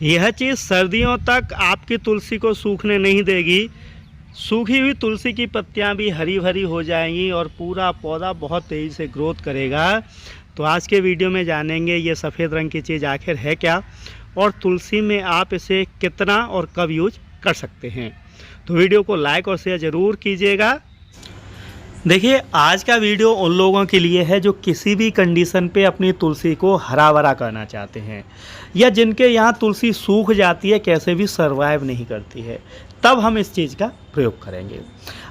यह चीज़ सर्दियों तक आपकी तुलसी को सूखने नहीं देगी। सूखी हुई तुलसी की पत्तियां भी हरी भरी हो जाएंगी और पूरा पौधा बहुत तेज़ी से ग्रोथ करेगा। तो आज के वीडियो में जानेंगे ये सफ़ेद रंग की चीज़ आखिर है क्या और तुलसी में आप इसे कितना और कब यूज कर सकते हैं। तो वीडियो को लाइक और शेयर ज़रूर कीजिएगा। देखिए, आज का वीडियो उन लोगों के लिए है जो किसी भी कंडीशन पे अपनी तुलसी को हरा भरा करना चाहते हैं या जिनके यहाँ तुलसी सूख जाती है, कैसे भी सरवाइव नहीं करती है, तब हम इस चीज़ का प्रयोग करेंगे।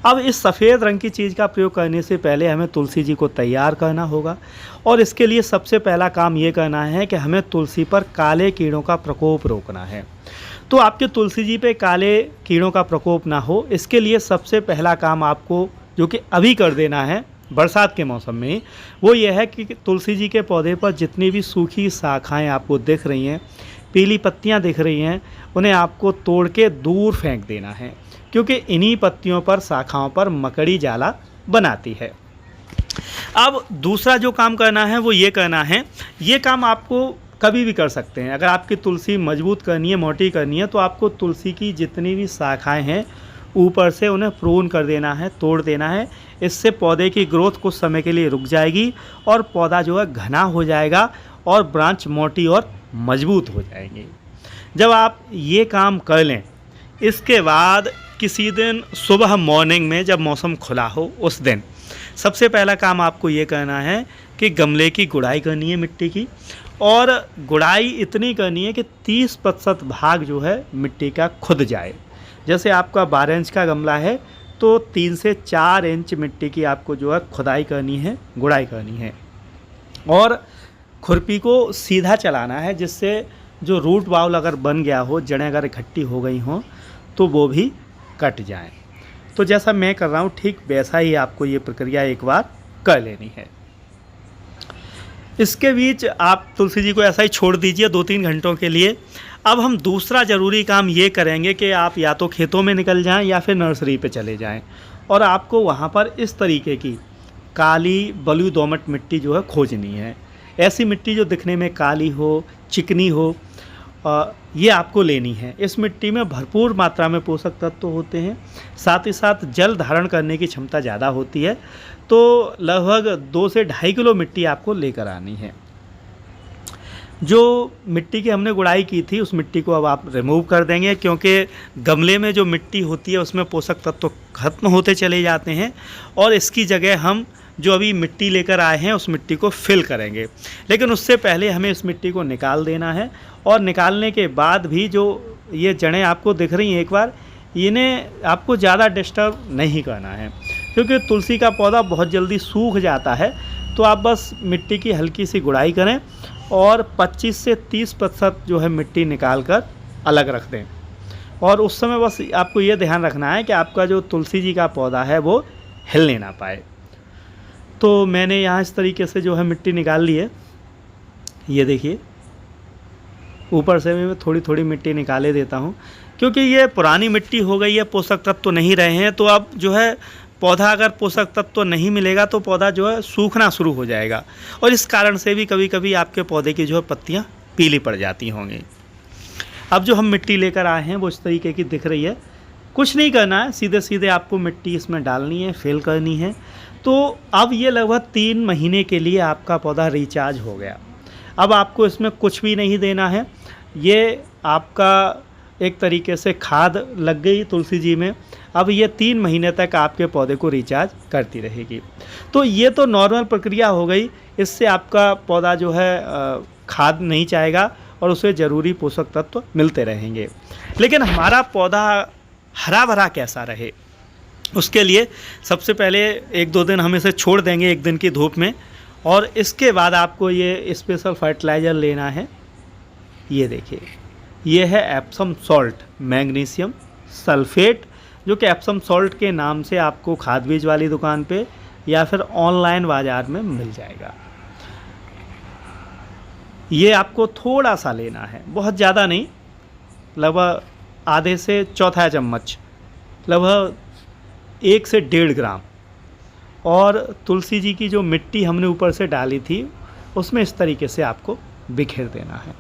अब इस सफ़ेद रंग की चीज़ का प्रयोग करने से पहले हमें तुलसी जी को तैयार करना होगा और इसके लिए सबसे पहला काम ये करना है कि हमें तुलसी पर काले कीड़ों का प्रकोप रोकना है। तो आपके तुलसी जी पे काले कीड़ों का प्रकोप ना हो, इसके लिए सबसे पहला काम आपको जो कि अभी कर देना है बरसात के मौसम में, वो ये है कि तुलसी जी के पौधे पर जितनी भी सूखी शाखाएं आपको दिख रही हैं, पीली पत्तियां दिख रही हैं, उन्हें आपको तोड़ के दूर फेंक देना है, क्योंकि इन्हीं पत्तियों पर, शाखाओं पर मकड़ी जाला बनाती है। अब दूसरा जो काम करना है वो ये करना है, ये काम आपको कभी भी कर सकते हैं। अगर आपकी तुलसी मजबूत करनी है, मोटी करनी है, तो आपको तुलसी की जितनी भी शाखाएँ हैं ऊपर से उन्हें प्रून कर देना है, तोड़ देना है। इससे पौधे की ग्रोथ कुछ समय के लिए रुक जाएगी और पौधा जो है घना हो जाएगा और ब्रांच मोटी और मजबूत हो जाएंगी। जब आप ये काम कर लें, इसके बाद किसी दिन सुबह मॉर्निंग में जब मौसम खुला हो, उस दिन सबसे पहला काम आपको ये करना है कि गमले की गुड़ाई करनी है मिट्टी की, और गुड़ाई इतनी करनी है कि 30% भाग जो है मिट्टी का खुद जाए। जैसे आपका 12 इंच का गमला है तो 3 से 4 इंच मिट्टी की आपको जो है खुदाई करनी है, गुड़ाई करनी है, और खुरपी को सीधा चलाना है, जिससे जो रूट बाउल अगर बन गया हो, जड़ें अगर इकट्ठी हो गई हों तो वो भी कट जाएं। तो जैसा मैं कर रहा हूँ ठीक वैसा ही आपको ये प्रक्रिया एक बार कर लेनी है। इसके बीच आप तुलसी जी को ऐसा ही छोड़ दीजिए 2-3 घंटों के लिए। अब हम दूसरा ज़रूरी काम ये करेंगे कि आप या तो खेतों में निकल जाएं या फिर नर्सरी पे चले जाएं, और आपको वहाँ पर इस तरीके की काली बलुई दोमट मिट्टी जो है खोजनी है। ऐसी मिट्टी जो दिखने में काली हो, चिकनी हो, ये आपको लेनी है। इस मिट्टी में भरपूर मात्रा में पोषक तत्व होते हैं, साथ ही साथ जल धारण करने की क्षमता ज़्यादा होती है। तो लगभग 2 से 2.5 किलो मिट्टी आपको लेकर आनी है। जो मिट्टी की हमने गुड़ाई की थी, उस मिट्टी को अब आप रिमूव कर देंगे, क्योंकि गमले में जो मिट्टी होती है उसमें पोषक तत्व खत्म होते चले जाते हैं, और इसकी जगह हम जो अभी मिट्टी लेकर आए हैं उस मिट्टी को फिल करेंगे। लेकिन उससे पहले हमें इस मिट्टी को निकाल देना है, और निकालने के बाद भी जो ये जड़ें आपको दिख रही हैं, एक बार इन्हें आपको ज़्यादा डिस्टर्ब नहीं करना है, क्योंकि तुलसी का पौधा बहुत जल्दी सूख जाता है। तो आप बस मिट्टी की हल्की सी गुड़ाई करें और 25 से 30% जो है मिट्टी निकाल कर अलग रख दें, और उस समय बस आपको ये ध्यान रखना है कि आपका जो तुलसी जी का पौधा है वो हिलने ना पाए। तो मैंने यहाँ इस तरीके से जो है मिट्टी निकाल ली है। ये देखिए, ऊपर से मैं थोड़ी थोड़ी मिट्टी निकाले देता हूँ, क्योंकि ये पुरानी मिट्टी हो गई है, पोषक तत्व तो नहीं रहे हैं। तो अब जो है पौधा, अगर पोषक तत्व तो नहीं मिलेगा तो पौधा जो है सूखना शुरू हो जाएगा, और इस कारण से भी कभी कभी आपके पौधे की जो है पत्तियाँ पीली पड़ जाती होंगी। अब जो हम मिट्टी लेकर आए हैं वो इस तरीके की दिख रही है। कुछ नहीं करना है, सीधे सीधे आपको मिट्टी इसमें डालनी है, फिल करनी है। तो अब ये लगभग 3 महीने के लिए आपका पौधा रिचार्ज हो गया। अब आपको इसमें कुछ भी नहीं देना है, ये आपका एक तरीके से खाद लग गई तुलसी जी में। अब ये 3 महीने तक आपके पौधे को रिचार्ज करती रहेगी। तो ये तो नॉर्मल प्रक्रिया हो गई, इससे आपका पौधा जो है खाद नहीं चाहेगा और उसे ज़रूरी पोषक तत्व मिलते रहेंगे। लेकिन हमारा पौधा हरा भरा कैसा रहे, उसके लिए सबसे पहले 1-2 दिन हम इसे छोड़ देंगे 1 दिन की धूप में, और इसके बाद आपको ये स्पेशल फर्टिलाइज़र लेना है। ये देखिए, ये है एप्सम सॉल्ट मैग्नीशियम सल्फेट, जो कि एप्सम सॉल्ट के नाम से आपको खाद बीज वाली दुकान पे या फिर ऑनलाइन बाज़ार में मिल जाएगा। ये आपको थोड़ा सा लेना है, बहुत ज़्यादा नहीं, लगभग आधे से चौथा चम्मच, लगभग 1 से 1.5 ग्राम। और तुलसी जी की जो मिट्टी हमने ऊपर से डाली थी उसमें इस तरीके से आपको बिखेर देना है।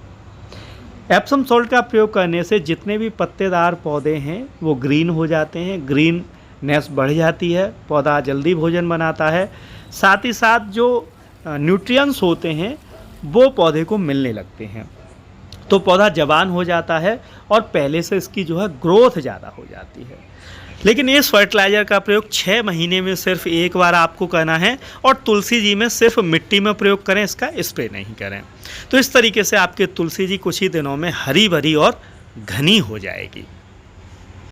एप्सम सॉल्ट का प्रयोग करने से जितने भी पत्तेदार पौधे हैं वो ग्रीन हो जाते हैं, ग्रीननेस बढ़ जाती है, पौधा जल्दी भोजन बनाता है। साथ ही साथ जो न्यूट्रिएंट्स होते हैं वो पौधे को मिलने लगते हैं, तो पौधा जवान हो जाता है और पहले से इसकी जो है ग्रोथ ज़्यादा हो जाती है। लेकिन इस फर्टिलाइज़र का प्रयोग 6 महीने में सिर्फ एक बार आपको करना है और तुलसी जी में सिर्फ मिट्टी में प्रयोग करें, इसका स्प्रे नहीं करें। तो इस तरीके से आपके तुलसी जी कुछ ही दिनों में हरी भरी और घनी हो जाएगी।